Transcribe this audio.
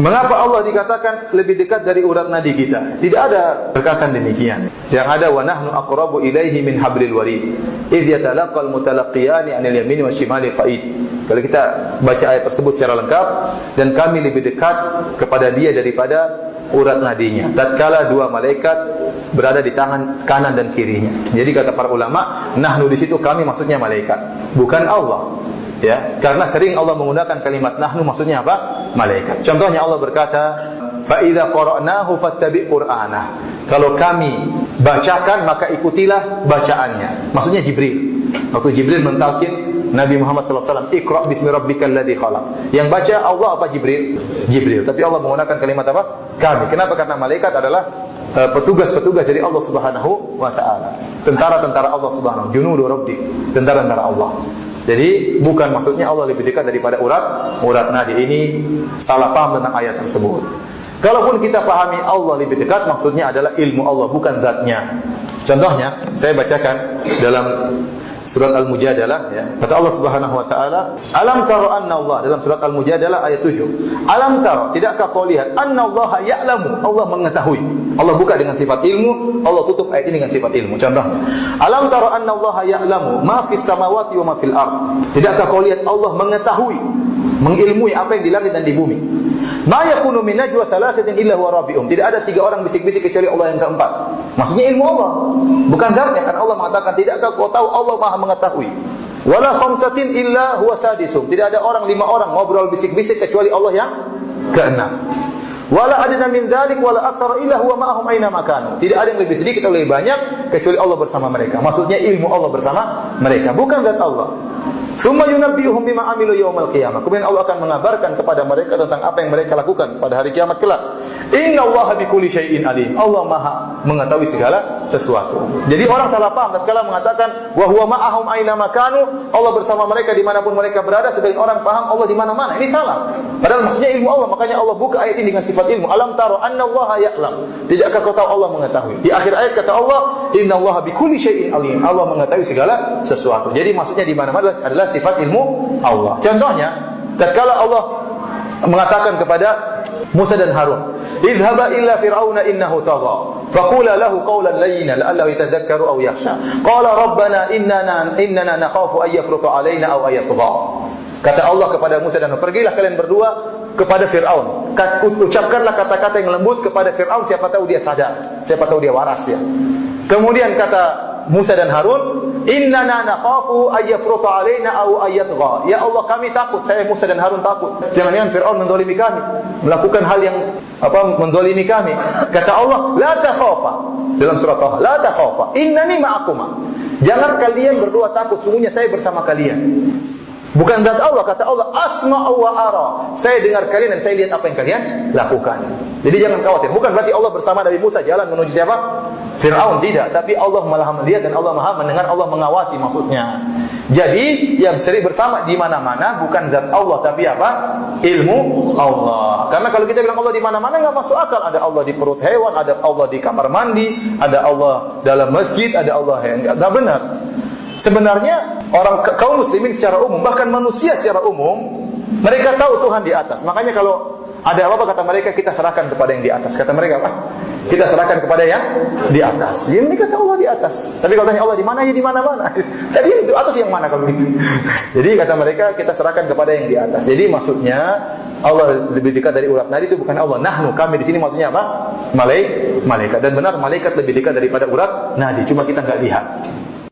Mengapa Allah dikatakan lebih dekat dari urat nadi kita? Tidak ada perkataan demikian. Yang ada wa nahnu aqrabu ilaihi min hablil warid. Idz yatalaqal mutalaqiyani 'anil yamini wasyimali qa'id. Kalau kita baca ayat tersebut secara lengkap, dan kami lebih dekat kepada dia daripada urat nadinya. Tatkala dua malaikat berada di tangan kanan dan kirinya. Jadi kata para ulama, nahnu di situ kami maksudnya malaikat, bukan Allah. Ya, karena sering Allah menggunakan kalimat nahnu maksudnya apa? Malaikat. Contohnya Allah berkata, fa idza qara'nahu fattabi' qur'anah. Kalau kami bacakan maka ikutilah bacaannya. Maksudnya Jibril. Waktu Jibril mentalkin Nabi Muhammad SAW, Iqra' bismi rabbikal ladzi khalaq. Yang baca Allah apa Jibril? Jibril. Tapi Allah menggunakan kalimat apa? Kami. Kenapa? Karena malaikat adalah petugas-petugas dari Allah Subhanahu wa taala. Tentara-tentara Allah Subhanahu, junudu rabbi, tentara-tentara Allah. Jadi bukan maksudnya Allah lebih dekat daripada urat nadi. Ini salah paham tentang ayat tersebut. Kalaupun kita pahami Allah lebih dekat, maksudnya adalah ilmu Allah, bukan zatnya. Contohnya, saya bacakan dalam surat Al-Mujadalah, ya. Kata Allah Subhanahu wa taala, "Alam tara anna Allah," dalam surat Al-Mujadalah ayat 7. "Alam tara, tidakkah kau lihat annallaha ya'lamu," Allah mengetahui. Allah buka dengan sifat ilmu, Allah tutup ayat ini dengan sifat ilmu. Contohnya, "Alam tara annallaha ya'lamu ma fis samawati wa ma fil ard." Tidakkah kau lihat Allah mengetahui, mengilmui apa yang di langit dan di bumi. "Ma yakunu min najwa thalathatin illa huwa rabi'um." Tidak ada tiga orang bisik-bisik kecuali Allah yang keempat. Maksudnya ilmu Allah, bukan zatnya. Kan Allah mengatakan, tidakkah kau tahu Allah Maha mengetahui. "Wala khamsatin illa huwa sadisum." Tidak ada orang, 5 orang ngobrol bisik-bisik kecuali Allah yang keenam. "Wala adna min dzalik wala aktsara illa huwa ma'ahum aina ma kanu." Tidak ada yang lebih sedikit atau lebih banyak kecuali Allah bersama mereka. Maksudnya ilmu Allah bersama mereka, bukan zat Allah. "Tsumma yunabbi'uhum bima 'amilu yaumal qiyamah." Kemudian Allah akan mengabarkan kepada mereka tentang apa yang mereka lakukan pada hari kiamat kelak. "Innallaha bikulli syai'in alim." Allah Maha mengetahui segala sesuatu. Jadi orang salah paham tatkala mengatakan wa huwa ma'ahum aina ma kanu, Allah bersama mereka dimanapun mereka berada. Sebagian orang paham Allah di mana-mana. Ini salah. Padahal maksudnya ilmu Allah. Makanya Allah buka ayat ini dengan sifat ilmu. "Alam tara annallaha ya'lam." Tidakkah kau tahu Allah mengetahui? Di akhir ayat kata Allah, "Innallaha bikulli syai'in alim." Allah mengetahui segala sesuatu. Jadi maksudnya di mana-mana adalah sifat ilmu Allah. Contohnya, tatkala Allah mengatakan kepada Musa dan Harun, "Idhhaba illa fir'auna innahu tagha, faqula lahu qawlan layyinan la'allahu yatadhakkaru aw yakhsha." Qala rabbana innana nakhafu an yafruta 'alaina aw ayatgha. Kata Allah kepada Musa dan Harun, "Pergilah kalian berdua kepada Fir'aun. Ucapkanlah kata-kata yang lembut kepada Fir'aun, siapa tahu dia sadar, siapa tahu dia waras ya." Kemudian kata Musa dan Harun, "Innana nakhafu ayyafruta 'alaina aw ayatgha." Ya Allah, kami takut, saya Musa dan Harun takut. Jangan-jangan Firaun mendolimi kami, melakukan hal yang mendolimi kami. Kata Allah, "La takhafa." Dalam surat Taha, "La takhafa, innani ma'akuma." Jangan kalian berdua takut, sungguhnya saya bersama kalian. Bukan zat Allah, kata Allah, "Asma'u wa ara." Saya dengar kalian dan saya lihat apa yang kalian lakukan. Jadi jangan khawatir. Bukan berarti Allah bersama Nabi Musa jalan menuju siapa? Fir'aun, tidak. Tapi Allah malah melihat dan Allah Maha mendengar, Allah mengawasi maksudnya. Jadi yang sering bersama di mana-mana bukan zat Allah, tapi apa? Ilmu Allah. Karena kalau kita bilang Allah di mana-mana enggak masuk akal. Ada Allah di perut hewan, ada Allah di kamar mandi, ada Allah dalam masjid, ada Allah yang enggak benar. Sebenarnya orang kaum muslimin secara umum, bahkan manusia secara umum, mereka tahu Tuhan di atas. Makanya kalau ada apa-apa kata mereka, kita serahkan kepada yang di atas. Kata mereka apa? Kita serahkan kepada yang di atas. Jadi mereka tahu Allah di atas. Tapi kalau tanya Allah di mana, ya di mana-mana. Tadi itu atas yang mana kalau gitu? Jadi kata mereka, kita serahkan kepada yang di atas. Jadi maksudnya Allah lebih dekat dari urat nadi itu bukan Allah. Nahnu, kami di sini maksudnya apa? Malaikat. Dan benar malaikat lebih dekat daripada urat nadi. Cuma kita enggak lihat.